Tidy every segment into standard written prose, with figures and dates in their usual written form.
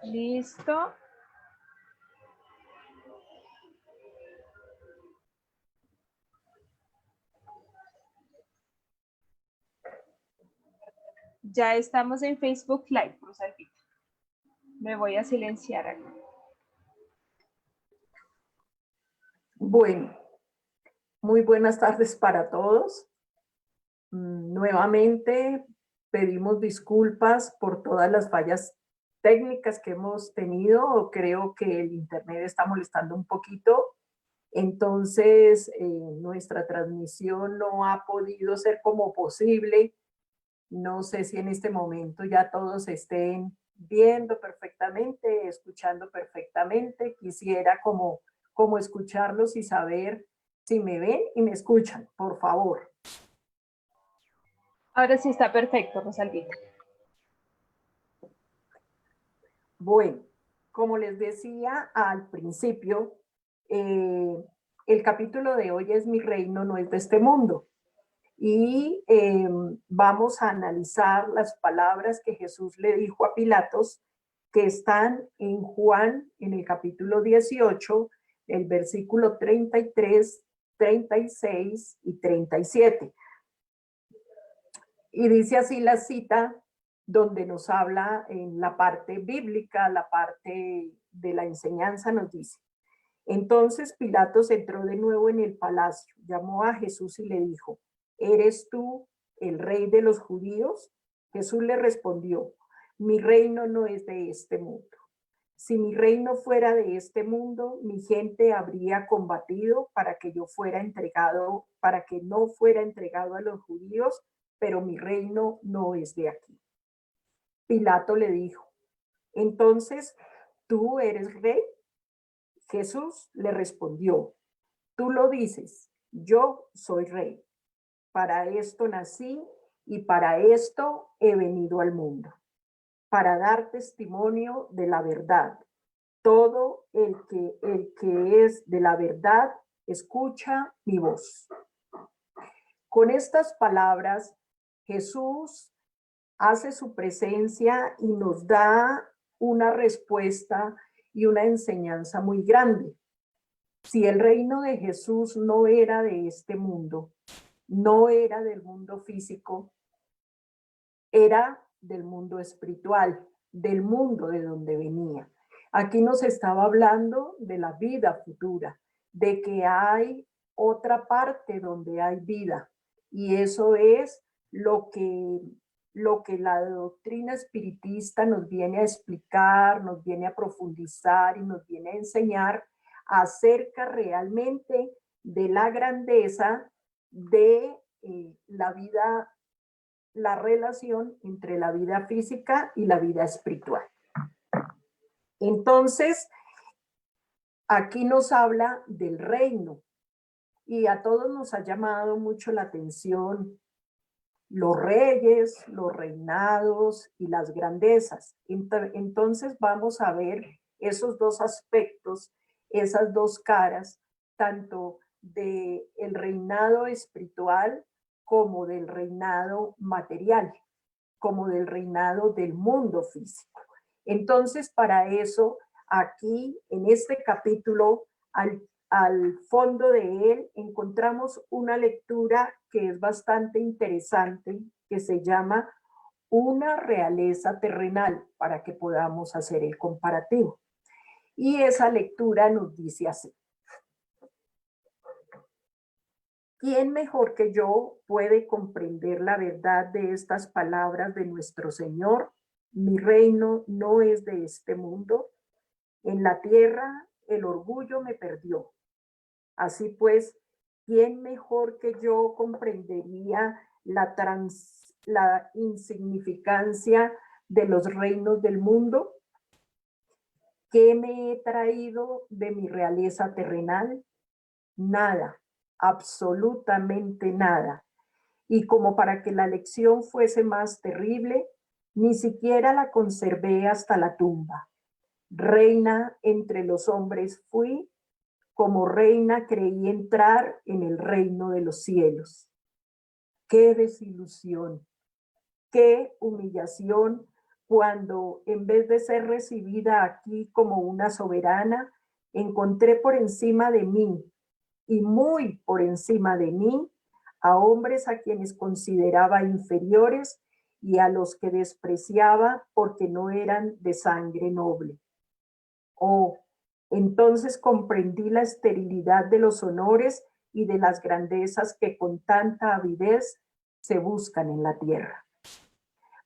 Listo. Ya estamos en Facebook Live, Rosalvita. Me voy a silenciar aquí. Bueno, muy buenas tardes para todos. Nuevamente pedimos disculpas por todas las fallas técnicas que hemos tenido. Creo que el internet está molestando un poquito. Entonces, nuestra transmisión no ha podido ser como posible. No sé si en este momento ya todos estén viendo perfectamente, escuchando perfectamente. Quisiera como escucharlos y saber si me ven y me escuchan, por favor. Ahora sí está perfecto, Rosalvita. Bueno, como les decía al principio, el capítulo de hoy es Mi reino no es de este mundo. Y vamos a analizar las palabras que Jesús le dijo a Pilatos, que están en Juan, en el capítulo 18, el versículo 33, 36 y 37. Y dice así la cita, donde nos habla en la parte bíblica, la parte de la enseñanza, nos dice: entonces Pilatos entró de nuevo en el palacio, llamó a Jesús y le dijo: ¿eres tú el rey de los judíos? Jesús le respondió: mi reino no es de este mundo. Si mi reino fuera de este mundo, mi gente habría combatido para que yo fuera entregado, para que no fuera entregado a los judíos, pero mi reino no es de aquí. Pilato le dijo: entonces, ¿tú eres rey? Jesús le respondió: tú lo dices, yo soy rey. Para esto nací y para esto he venido al mundo, para dar testimonio de la verdad. Todo el que es de la verdad escucha mi voz. Con estas palabras, Jesús hace su presencia y nos da una respuesta y una enseñanza muy grande. Si el reino de Jesús no era de este mundo, no era del mundo físico, era del mundo espiritual, del mundo de donde venía. Aquí nos estaba hablando de la vida futura, de que hay otra parte donde hay vida, y eso es lo que la doctrina espiritista nos viene a explicar, nos viene a profundizar y nos viene a enseñar acerca realmente de la grandeza de la vida, la relación entre la vida física y la vida espiritual. Entonces, aquí nos habla del reino y a todos nos ha llamado mucho la atención los reyes, los reinados y las grandezas. Entonces vamos a ver esos dos aspectos, esas dos caras, tanto del reinado espiritual como del reinado material, como del reinado del mundo físico. Entonces, para eso, aquí en este capítulo, al fondo de él, encontramos una lectura que es bastante interesante, que se llama Una realeza terrenal, para que podamos hacer el comparativo. Y esa lectura nos dice así: ¿quién mejor que yo puede comprender la verdad de estas palabras de nuestro Señor? Mi reino no es de este mundo. En la tierra el orgullo me perdió. Así pues, ¿quién mejor que yo comprendería la insignificancia de los reinos del mundo? ¿Qué me he traído de mi realeza terrenal? Nada, absolutamente nada. Y como para que la lección fuese más terrible, ni siquiera la conservé hasta la tumba. Reina entre los hombres fui, como reina creí entrar en el reino de los cielos. ¡Qué desilusión! ¡Qué humillación cuando en vez de ser recibida aquí como una soberana, encontré por encima de mí y muy por encima de mí a hombres a quienes consideraba inferiores y a los que despreciaba porque no eran de sangre noble. Oh, entonces comprendí la esterilidad de los honores y de las grandezas que con tanta avidez se buscan en la tierra.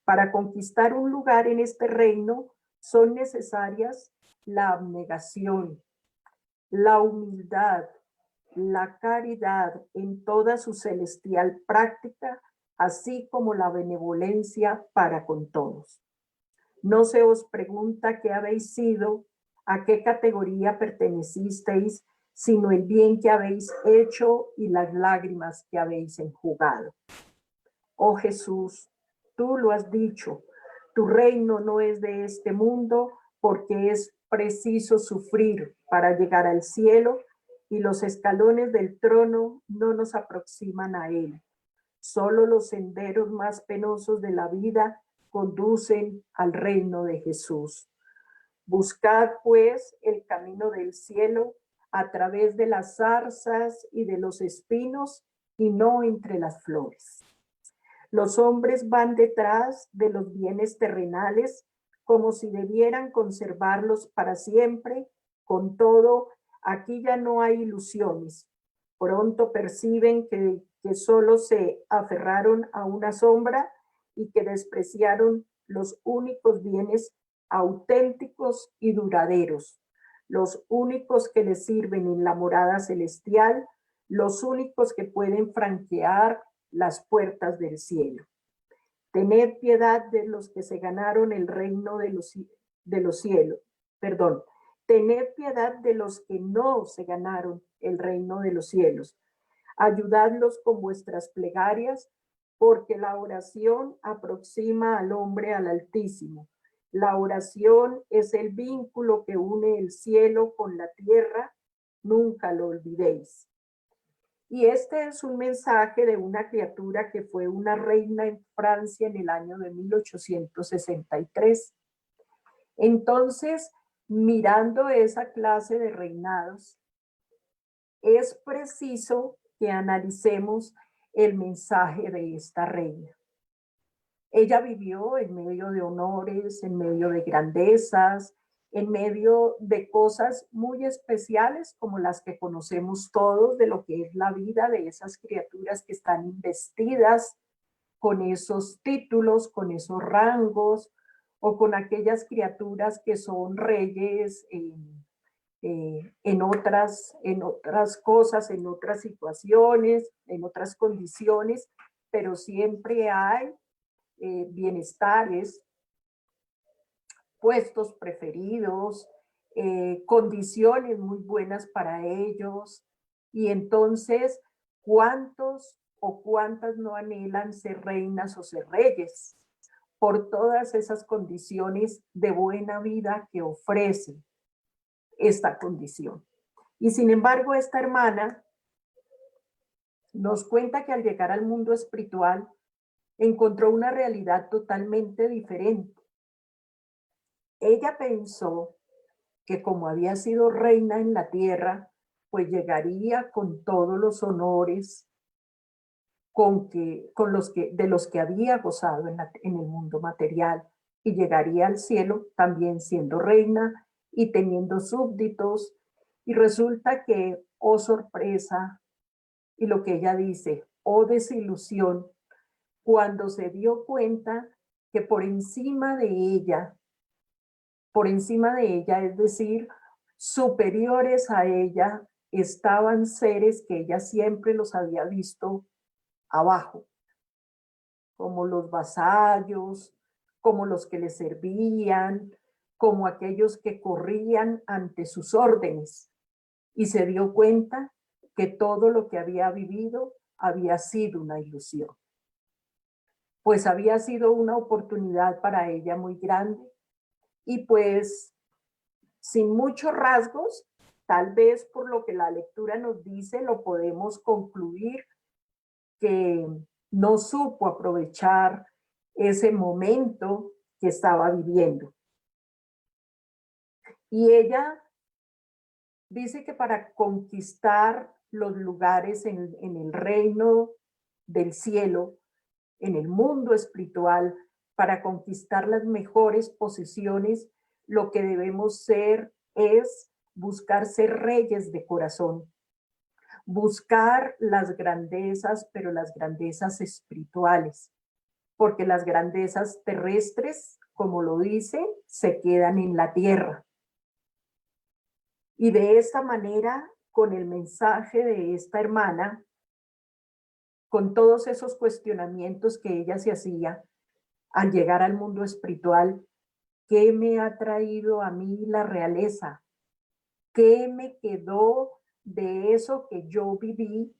Para conquistar un lugar en este reino son necesarias la abnegación, la humildad, la caridad en toda su celestial práctica, así como la benevolencia para con todos. No se os pregunta qué habéis sido, a qué categoría pertenecisteis, sino el bien que habéis hecho y las lágrimas que habéis enjugado. Oh Jesús, tú lo has dicho, tu reino no es de este mundo porque es preciso sufrir para llegar al cielo y los escalones del trono no nos aproximan a él. Solo los senderos más penosos de la vida conducen al reino de Jesús. Buscad pues el camino del cielo a través de las zarzas y de los espinos y no entre las flores. Los hombres van detrás de los bienes terrenales como si debieran conservarlos para siempre. Con todo, aquí ya no hay ilusiones. Pronto perciben que solo se aferraron a una sombra y que despreciaron los únicos bienes auténticos y duraderos, los únicos que les sirven en la morada celestial, los únicos que pueden franquear las puertas del cielo. Tened piedad de los que se ganaron el reino de los cielos. Perdón, tened piedad de los que no se ganaron el reino de los cielos. Ayudadlos con vuestras plegarias, porque la oración aproxima al hombre al Altísimo. La oración es el vínculo que une el cielo con la tierra. Nunca lo olvidéis. Y este es un mensaje de una criatura que fue una reina en Francia en el año de 1863. Entonces, mirando esa clase de reinados, es preciso que analicemos el mensaje de esta reina. Ella vivió en medio de honores, en medio de grandezas, en medio de cosas muy especiales como las que conocemos todos de lo que es la vida de esas criaturas que están investidas con esos títulos, con esos rangos, o con aquellas criaturas que son reyes en otras cosas, en otras situaciones, en otras condiciones, pero siempre hay bienestares, puestos preferidos, condiciones muy buenas para ellos. Y entonces, ¿cuántos o cuántas no anhelan ser reinas o ser reyes por todas esas condiciones de buena vida que ofrece esta condición? Y sin embargo, esta hermana nos cuenta que al llegar al mundo espiritual encontró una realidad totalmente diferente. Ella pensó que como había sido reina en la tierra, pues llegaría con todos los honores de los que había gozado en el mundo material, y llegaría al cielo también siendo reina y teniendo súbditos. Y resulta que, oh sorpresa, y lo que ella dice, oh desilusión, cuando se dio cuenta que por encima de ella, es decir, superiores a ella, estaban seres que ella siempre los había visto abajo, como los vasallos, como los que le servían, como aquellos que corrían ante sus órdenes. Y se dio cuenta que todo lo que había vivido había sido una ilusión. Pues había sido una oportunidad para ella muy grande, y pues sin muchos rasgos, tal vez por lo que la lectura nos dice, lo podemos concluir que no supo aprovechar ese momento que estaba viviendo. Y ella dice que para conquistar los lugares en el reino del cielo, en el mundo espiritual, para conquistar las mejores posiciones, lo que debemos ser es buscar ser reyes de corazón, buscar las grandezas, pero las grandezas espirituales, porque las grandezas terrestres, como lo dice, se quedan en la tierra. Y de esta manera, con el mensaje de esta hermana, con todos esos cuestionamientos que ella se hacía al llegar al mundo espiritual, ¿qué me ha traído a mí la realeza? ¿Qué me quedó de eso que yo viví?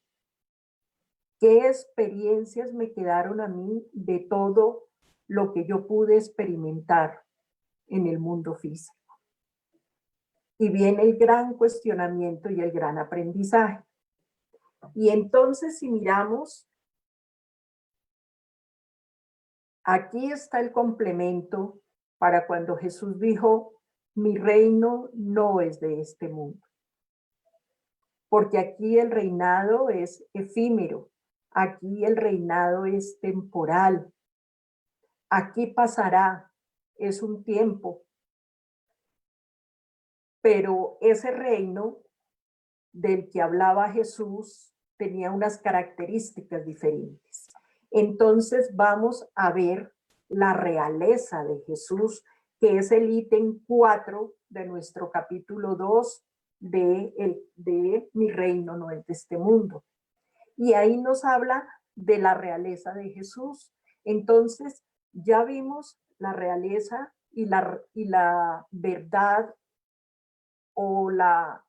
¿Qué experiencias me quedaron a mí de todo lo que yo pude experimentar en el mundo físico? Y viene el gran cuestionamiento y el gran aprendizaje. Y entonces, si miramos, aquí está el complemento para cuando Jesús dijo, mi reino no es de este mundo. Porque aquí el reinado es efímero, aquí el reinado es temporal, aquí pasará, es un tiempo, pero ese reino del que hablaba Jesús tenía unas características diferentes. Entonces vamos a ver la realeza de Jesús, que es el ítem 4 de nuestro capítulo 2 de Mi reino no es de este mundo. Y ahí nos habla de la realeza de Jesús. Entonces ya vimos la realeza y la verdad o la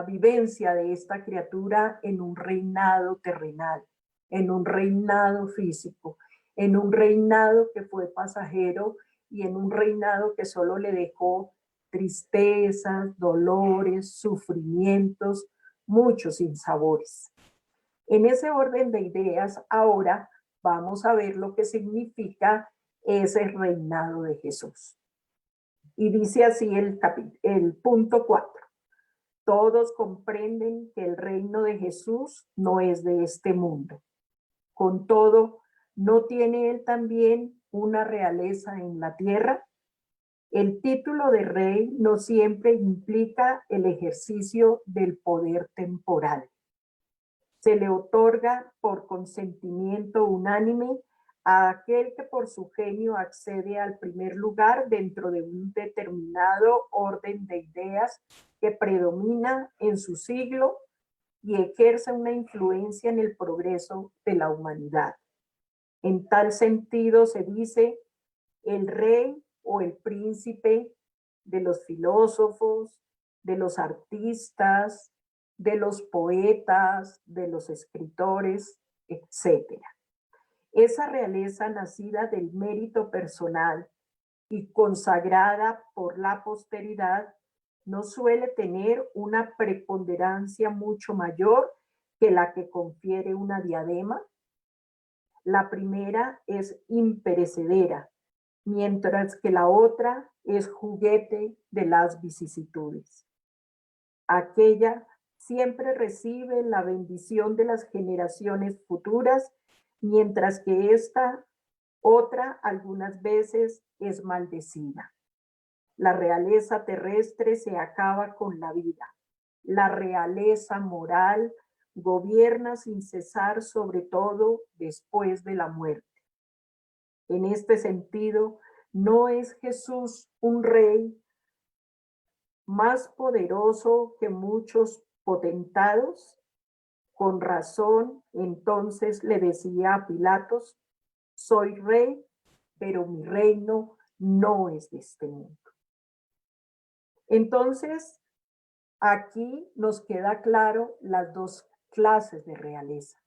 vivencia de esta criatura en un reinado terrenal, en un reinado físico, en un reinado que fue pasajero y en un reinado que solo le dejó tristezas, dolores, sufrimientos, muchos sinsabores. En ese orden de ideas, ahora vamos a ver lo que significa ese reinado de Jesús. Y dice así el punto 4. Todos comprenden que el reino de Jesús no es de este mundo. Con todo, ¿no tiene él también una realeza en la tierra? El título de rey no siempre implica el ejercicio del poder temporal. Se le otorga por consentimiento unánime a aquel que por su genio accede al primer lugar dentro de un determinado orden de ideas que predomina en su siglo y ejerce una influencia en el progreso de la humanidad. En tal sentido se dice el rey o el príncipe de los filósofos, de los artistas, de los poetas, de los escritores, etc. Esa realeza nacida del mérito personal y consagrada por la posteridad no suele tener una preponderancia mucho mayor que la que confiere una diadema. La primera es imperecedera, mientras que la otra es juguete de las vicisitudes. Aquella siempre recibe la bendición de las generaciones futuras, mientras que esta otra algunas veces es maldecida. La realeza terrestre se acaba con la vida. La realeza moral gobierna sin cesar, sobre todo después de la muerte. En este sentido, ¿no es Jesús un rey más poderoso que muchos potentados? Con razón, entonces le decía a Pilatos, soy rey, pero mi reino no es de este mundo. Entonces, aquí nos queda claro las dos clases de realeza.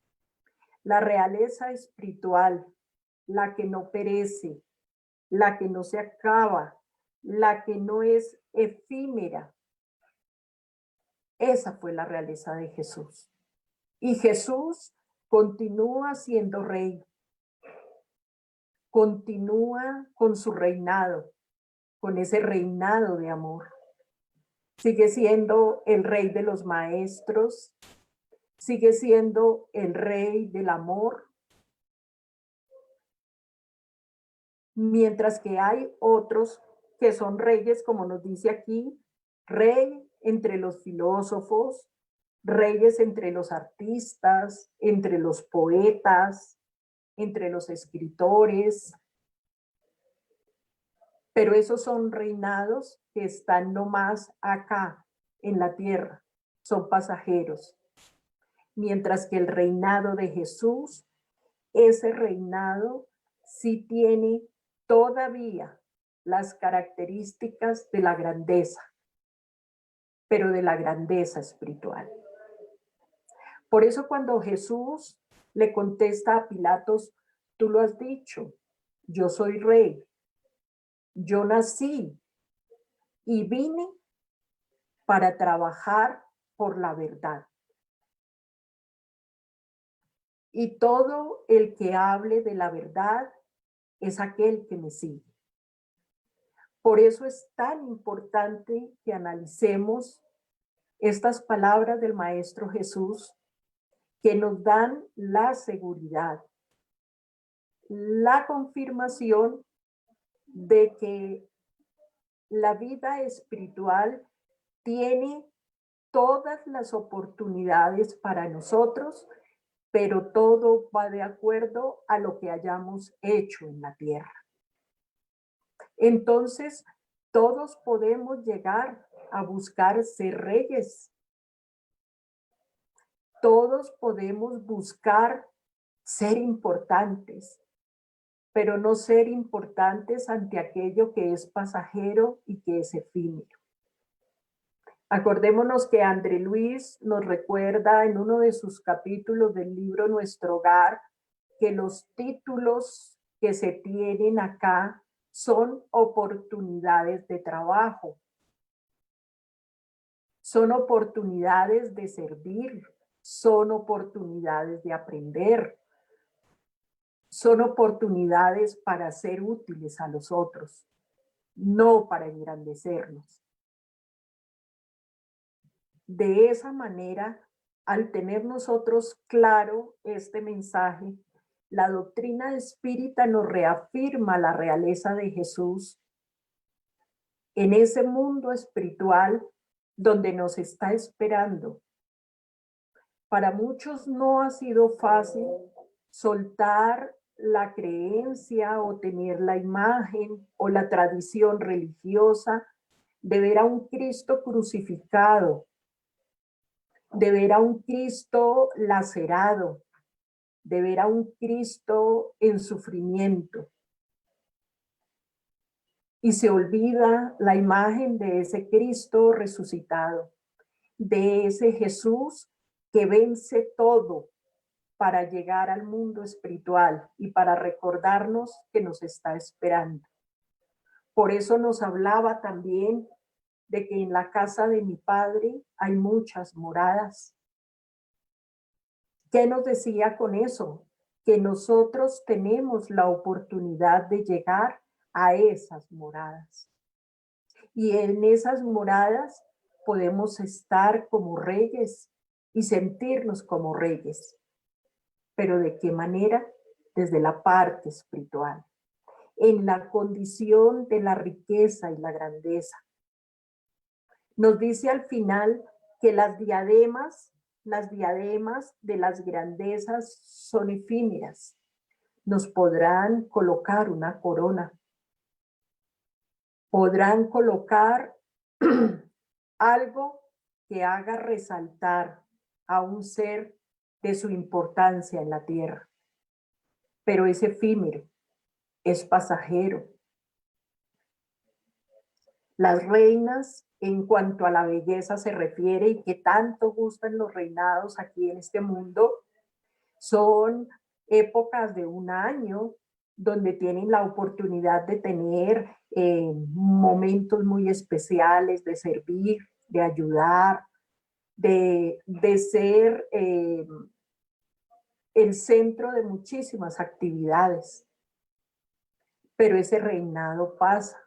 La realeza espiritual, la que no perece, la que no se acaba, la que no es efímera. Esa fue la realeza de Jesús. Y Jesús continúa siendo rey. continúa con su reinado, con ese reinado de amor. Sigue siendo el rey de los maestros, sigue siendo el rey del amor, mientras que hay otros que son reyes, como nos dice aquí, rey entre los filósofos, reyes entre los artistas, entre los poetas, entre los escritores, pero esos son reinados que están nomás acá en la tierra, son pasajeros. Mientras que el reinado de Jesús, ese reinado sí tiene todavía las características de la grandeza, pero de la grandeza espiritual. Por eso cuando Jesús le contesta a Pilatos, tú lo has dicho, yo soy rey, yo nací y vine para trabajar por la verdad. Y todo el que hable de la verdad es aquel que me sigue. Por eso es tan importante que analicemos estas palabras del Maestro Jesús que nos dan la seguridad, la confirmación de que la vida espiritual tiene todas las oportunidades para nosotros, pero todo va de acuerdo a lo que hayamos hecho en la tierra. Entonces, todos podemos llegar a buscar ser reyes. Todos podemos buscar ser importantes, pero no ser importantes ante aquello que es pasajero y que es efímero. Acordémonos que André Luis nos recuerda en uno de sus capítulos del libro Nuestro Hogar que los títulos que se tienen acá son oportunidades de trabajo, son oportunidades de servir, son oportunidades de aprender, son oportunidades para ser útiles a los otros, no para engrandecernos. De esa manera, al tener nosotros claro este mensaje, la doctrina espírita nos reafirma la realeza de Jesús en ese mundo espiritual donde nos está esperando. Para muchos no ha sido fácil soltar la creencia o tener la imagen o la tradición religiosa de ver a un Cristo crucificado, de ver a un Cristo lacerado, de ver a un Cristo en sufrimiento. Y se olvida la imagen de ese Cristo resucitado, de ese Jesús que vence todo para llegar al mundo espiritual y para recordarnos que nos está esperando. Por eso nos hablaba también de que en la casa de mi Padre hay muchas moradas. ¿Qué nos decía con eso? Que nosotros tenemos la oportunidad de llegar a esas moradas. Y en esas moradas podemos estar como reyes y sentirnos como reyes. ¿Pero de qué manera? Desde la parte espiritual, en la condición de la riqueza y la grandeza. Nos dice al final que las diademas de las grandezas son efímeras. Nos podrán colocar una corona, podrán colocar algo que haga resaltar a un ser de su importancia en la tierra, pero es efímero, es pasajero. Las reinas, en cuanto a la belleza se refiere y que tanto gustan los reinados aquí en este mundo, son épocas de un año donde tienen la oportunidad de tener momentos muy especiales, de servir, de ayudar, de ser el centro de muchísimas actividades. pero ese reinado pasa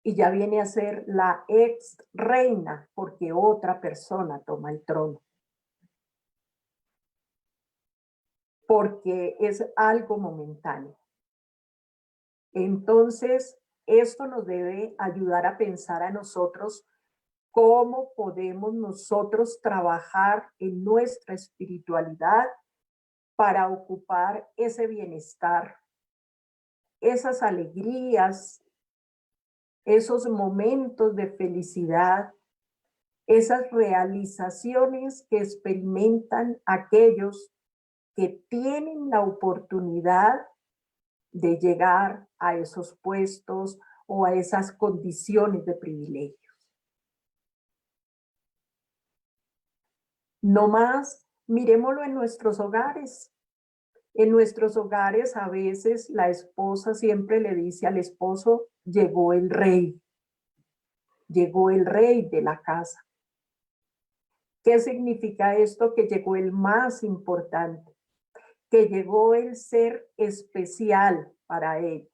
y ya viene a ser la ex reina porque otra persona toma el trono. Porque es algo momentáneo. Entonces, esto nos debe ayudar a pensar a nosotros cómo podemos nosotros trabajar en nuestra espiritualidad para ocupar ese bienestar, esas alegrías, esos momentos de felicidad, esas realizaciones que experimentan aquellos que tienen la oportunidad de llegar a esos puestos o a esas condiciones de privilegio. No más, miremoslo en nuestros hogares. En nuestros hogares a veces la esposa siempre le dice al esposo, llegó el rey de la casa. ¿Qué significa esto? Que llegó el más importante, que llegó el ser especial para él.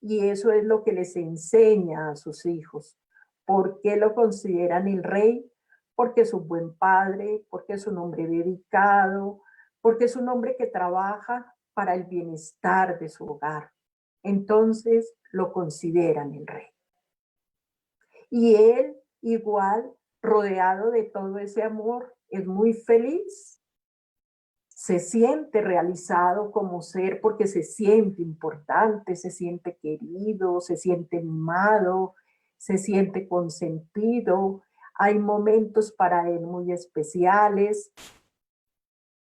Y eso es lo que les enseña a sus hijos. ¿Por qué lo consideran el rey? Porque es un buen padre, porque es un hombre dedicado, porque es un hombre que trabaja para el bienestar de su hogar. Entonces lo consideran el rey. Y él igual, rodeado de todo ese amor, es muy feliz. Se siente realizado como ser porque se siente importante, se siente querido, se siente mimado, se siente consentido. Hay momentos para él muy especiales.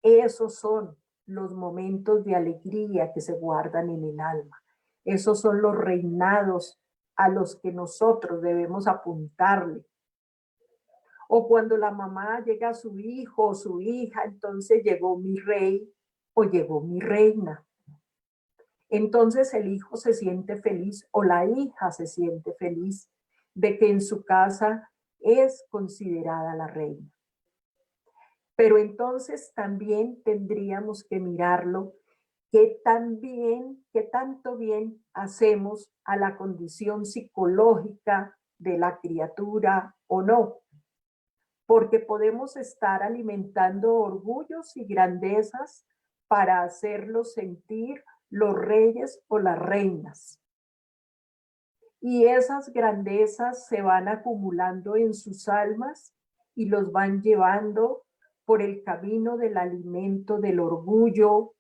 Esos son los momentos de alegría que se guardan en el alma. Esos son los reinados a los que nosotros debemos apuntarle. O cuando la mamá llega a su hijo o su hija, entonces llegó mi rey o llegó mi reina. Entonces el hijo se siente feliz o la hija se siente feliz de que en su casa es considerada la reina. Pero entonces también tendríamos que mirarlo qué tanto bien hacemos a la condición psicológica de la criatura o no. Porque podemos estar alimentando orgullos y grandezas para hacerlos sentir los reyes o las reinas. Y esas grandezas se van acumulando en sus almas y los van llevando por el camino del alimento del orgullo,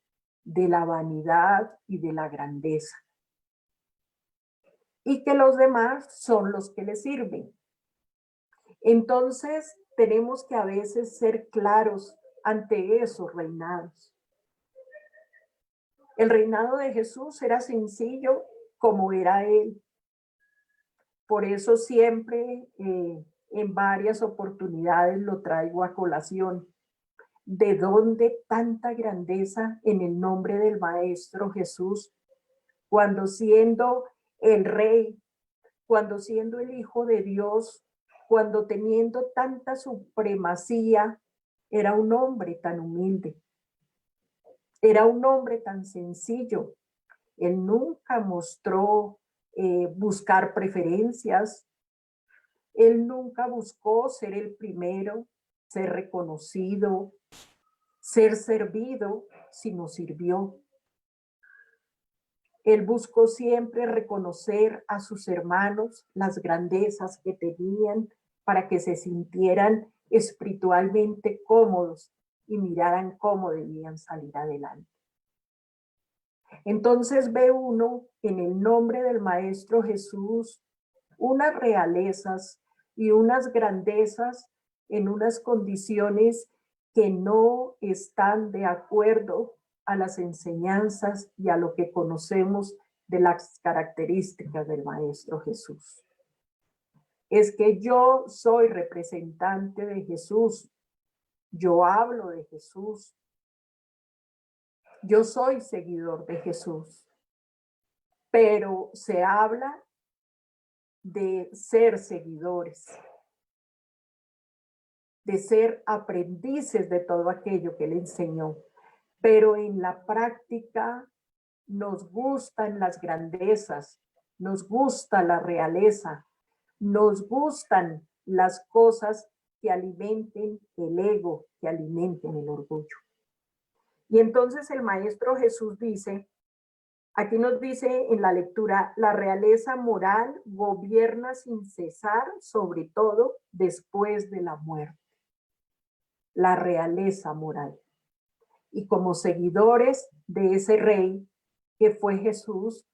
de la vanidad y de la grandeza. Y que los demás son los que les sirven. Entonces, tenemos que a veces ser claros ante esos reinados. El reinado de Jesús era sencillo como era él. Por eso siempre en varias oportunidades lo traigo a colación. ¿De dónde tanta grandeza en el nombre del Maestro Jesús? Cuando siendo el Rey, cuando siendo el Hijo de Dios, cuando teniendo tanta supremacía, era un hombre tan humilde, era un hombre tan sencillo. Él nunca mostró buscar preferencias, él nunca buscó ser el primero, ser reconocido, ser servido, sino sirvió. Él buscó siempre reconocer a sus hermanos las grandezas que tenían para que se sintieran espiritualmente cómodos y miraran cómo debían salir adelante. Entonces ve uno en el nombre del Maestro Jesús unas realezas y unas grandezas en unas condiciones que no están de acuerdo a las enseñanzas y a lo que conocemos de las características del Maestro Jesús. Es que yo soy representante de Jesús, yo hablo de Jesús, yo soy seguidor de Jesús, pero se habla de ser seguidores, de ser aprendices de todo aquello que él enseñó, pero en la práctica nos gustan las grandezas, nos gusta la realeza, nos gustan las cosas que alimenten el ego, que alimenten el orgullo. Y entonces el Maestro Jesús dice, aquí nos dice en la lectura, la realeza moral gobierna sin cesar, sobre todo después de la muerte. La realeza moral. Y como seguidores de ese rey que fue Jesús,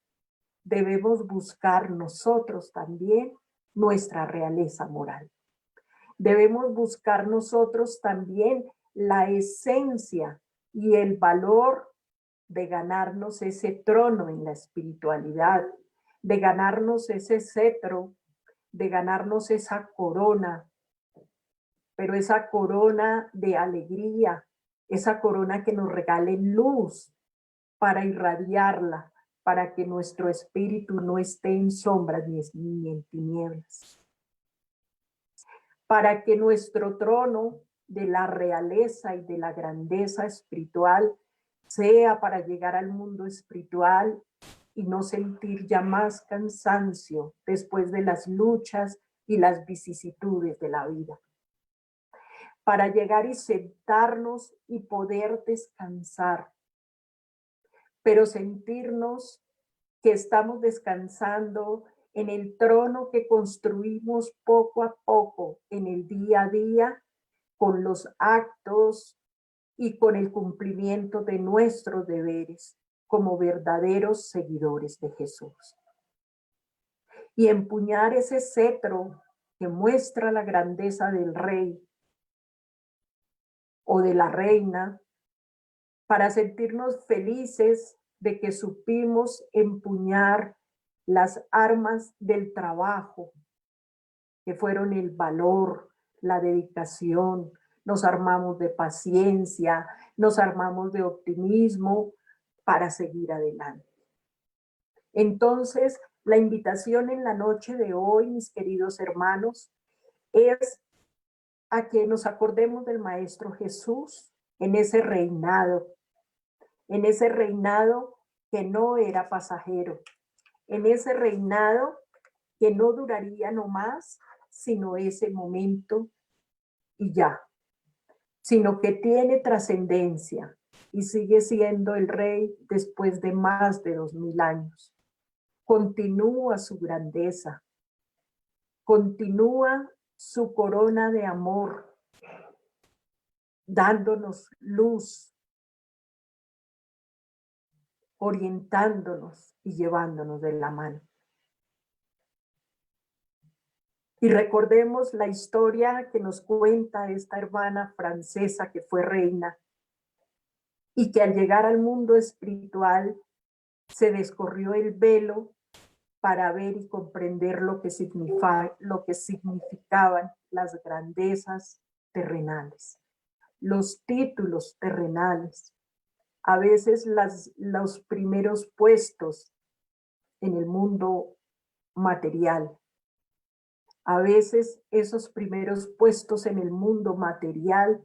debemos buscar nosotros también nuestra realeza moral. Debemos buscar nosotros también la esencia y el valor de ganarnos ese trono en la espiritualidad, de ganarnos ese cetro, de ganarnos esa corona, pero esa corona de alegría, esa corona que nos regale luz para irradiarla, para que nuestro espíritu no esté en sombras ni en tinieblas. Para que nuestro trono de la realeza y de la grandeza espiritual sea para llegar al mundo espiritual y no sentir ya más cansancio después de las luchas y las vicisitudes de la vida. Para llegar y sentarnos y poder descansar, pero sentirnos que estamos descansando en el trono que construimos poco a poco en el día a día, con los actos y con el cumplimiento de nuestros deberes como verdaderos seguidores de Jesús. Y empuñar ese cetro que muestra la grandeza del rey o de la reina, para sentirnos felices de que supimos empuñar las armas del trabajo, que fueron el valor, la dedicación, nos armamos de paciencia, nos armamos de optimismo para seguir adelante. Entonces, la invitación en la noche de hoy, mis queridos hermanos, es a que nos acordemos del Maestro Jesús en ese reinado que no era pasajero, en ese reinado que no duraría no más, sino ese momento y ya, sino que tiene trascendencia y sigue siendo el rey después de más de 2000 años. Continúa su grandeza, continúa su corona de amor, dándonos luz, orientándonos y llevándonos de la mano. Y recordemos la historia que nos cuenta esta hermana francesa que fue reina y que al llegar al mundo espiritual se descorrió el velo para ver y comprender lo que significaban las grandezas terrenales, los títulos terrenales, a veces los primeros puestos en el mundo material. A veces esos primeros puestos en el mundo material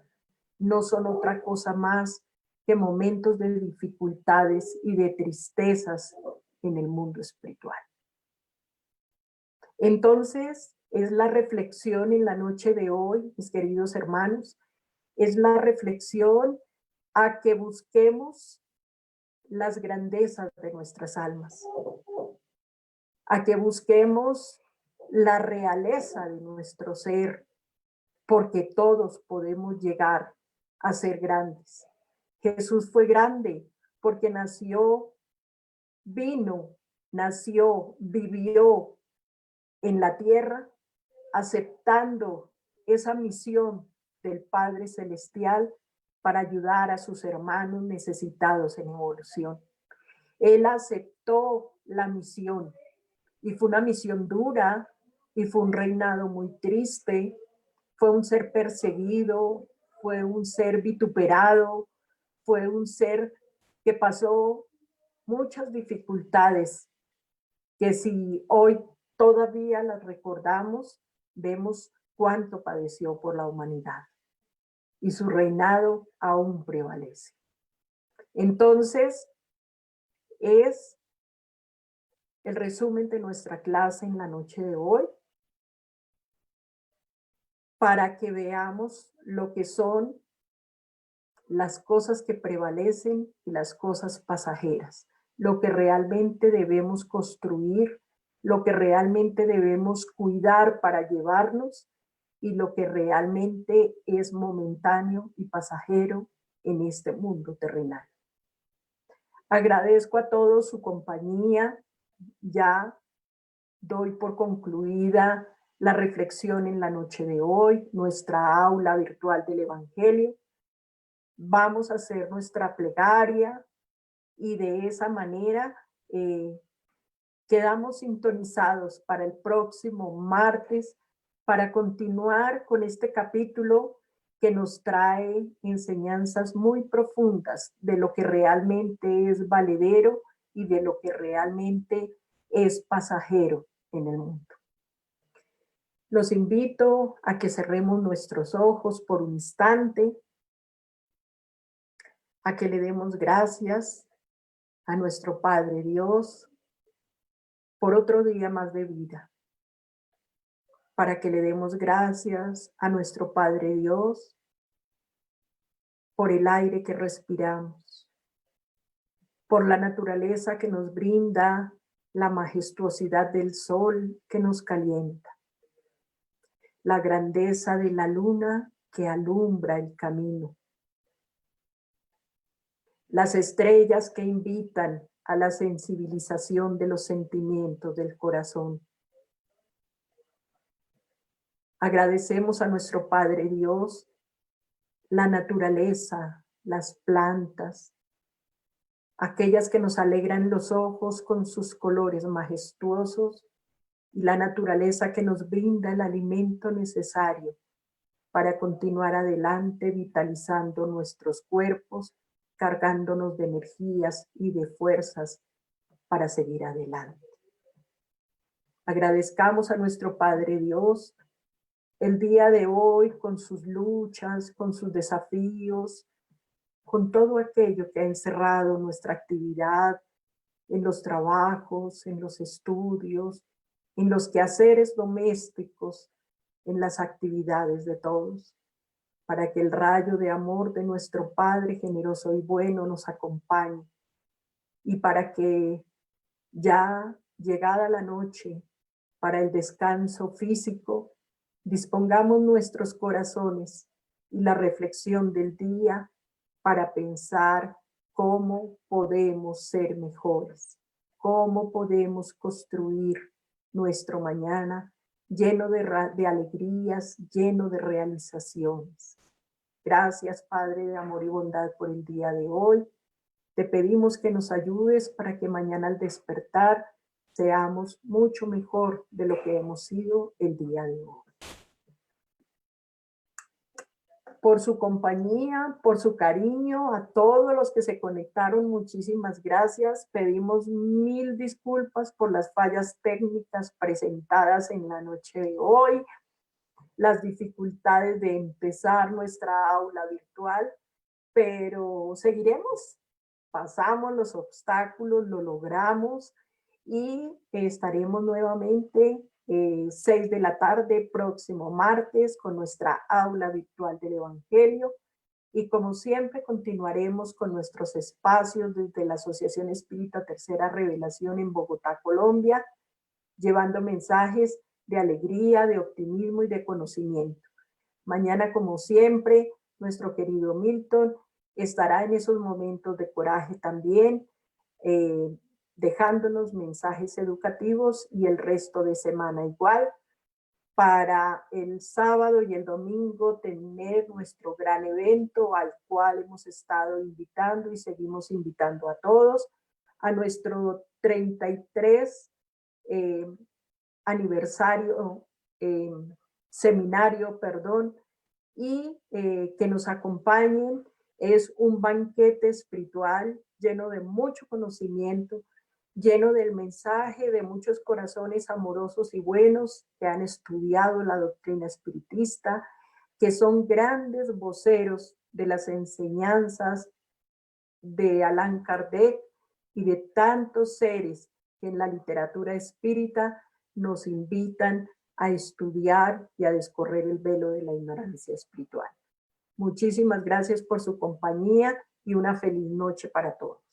no son otra cosa más que momentos de dificultades y de tristezas en el mundo espiritual. Entonces, es la reflexión en la noche de hoy, mis queridos hermanos, es la reflexión a que busquemos las grandezas de nuestras almas, a que busquemos la realeza de nuestro ser, porque todos podemos llegar a ser grandes. Jesús fue grande porque nació, vivió en la tierra, aceptando esa misión del Padre Celestial para ayudar a sus hermanos necesitados en evolución. Él aceptó la misión y fue una misión dura y fue un reinado muy triste, fue un ser perseguido, fue un ser vituperado, fue un ser que pasó muchas dificultades que si hoy todavía las recordamos, vemos cuánto padeció por la humanidad y su reinado aún prevalece. Entonces, es el resumen de nuestra clase en la noche de hoy, para que veamos lo que son las cosas que prevalecen y las cosas pasajeras, lo que realmente debemos construir, lo que realmente debemos cuidar para llevarnos y lo que realmente es momentáneo y pasajero en este mundo terrenal. Agradezco a todos su compañía. Ya doy por concluida la reflexión en la noche de hoy, nuestra aula virtual del Evangelio. Vamos a hacer nuestra plegaria y de esa manera quedamos sintonizados para el próximo martes para continuar con este capítulo que nos trae enseñanzas muy profundas de lo que realmente es valedero y de lo que realmente es pasajero en el mundo. Los invito a que cerremos nuestros ojos por un instante, a que le demos gracias a nuestro Padre Dios por otro día más de vida, para que le demos gracias a nuestro Padre Dios por el aire que respiramos, por la naturaleza que nos brinda la majestuosidad del sol que nos calienta, la grandeza de la luna que alumbra el camino, las estrellas que invitan a la sensibilización de los sentimientos del corazón. Agradecemos a nuestro Padre Dios la naturaleza, las plantas, aquellas que nos alegran los ojos con sus colores majestuosos y la naturaleza que nos brinda el alimento necesario para continuar adelante vitalizando nuestros cuerpos, cargándonos de energías y de fuerzas para seguir adelante. Agradezcamos a nuestro Padre Dios el día de hoy con sus luchas, con sus desafíos, con todo aquello que ha encerrado nuestra actividad en los trabajos, en los estudios, en los quehaceres domésticos, en las actividades de todos, para que el rayo de amor de nuestro Padre generoso y bueno nos acompañe y para que ya llegada la noche para el descanso físico, dispongamos nuestros corazones y la reflexión del día para pensar cómo podemos ser mejores, cómo podemos construir nuestro mañana lleno de alegrías, lleno de realizaciones. Gracias, Padre de amor y bondad, por el día de hoy. Te pedimos que nos ayudes para que mañana al despertar seamos mucho mejor de lo que hemos sido el día de hoy. Por su compañía, por su cariño, a todos los que se conectaron, muchísimas gracias. Pedimos 1000 disculpas por las fallas técnicas presentadas en la noche de hoy, las dificultades de empezar nuestra aula virtual, pero seguiremos. Pasamos los obstáculos, lo logramos y estaremos nuevamente 6 de la tarde, próximo martes, con nuestra aula virtual del Evangelio. Y como siempre, continuaremos con nuestros espacios desde la Asociación Espírita Tercera Revelación en Bogotá, Colombia, llevando mensajes de alegría, de optimismo y de conocimiento. Mañana, como siempre, nuestro querido Milton estará en esos momentos de coraje también, dejándonos mensajes educativos y el resto de semana igual. Para el sábado y el domingo tener nuestro gran evento al cual hemos estado invitando y seguimos invitando a todos, a nuestro 33 aniversario, seminario, perdón, y que nos acompañen. Es un banquete espiritual lleno de mucho conocimiento, lleno del mensaje de muchos corazones amorosos y buenos que han estudiado la doctrina espiritista, que son grandes voceros de las enseñanzas de Allan Kardec y de tantos seres que en la literatura espírita nos invitan a estudiar y a descorrer el velo de la ignorancia espiritual. Muchísimas gracias por su compañía y una feliz noche para todos.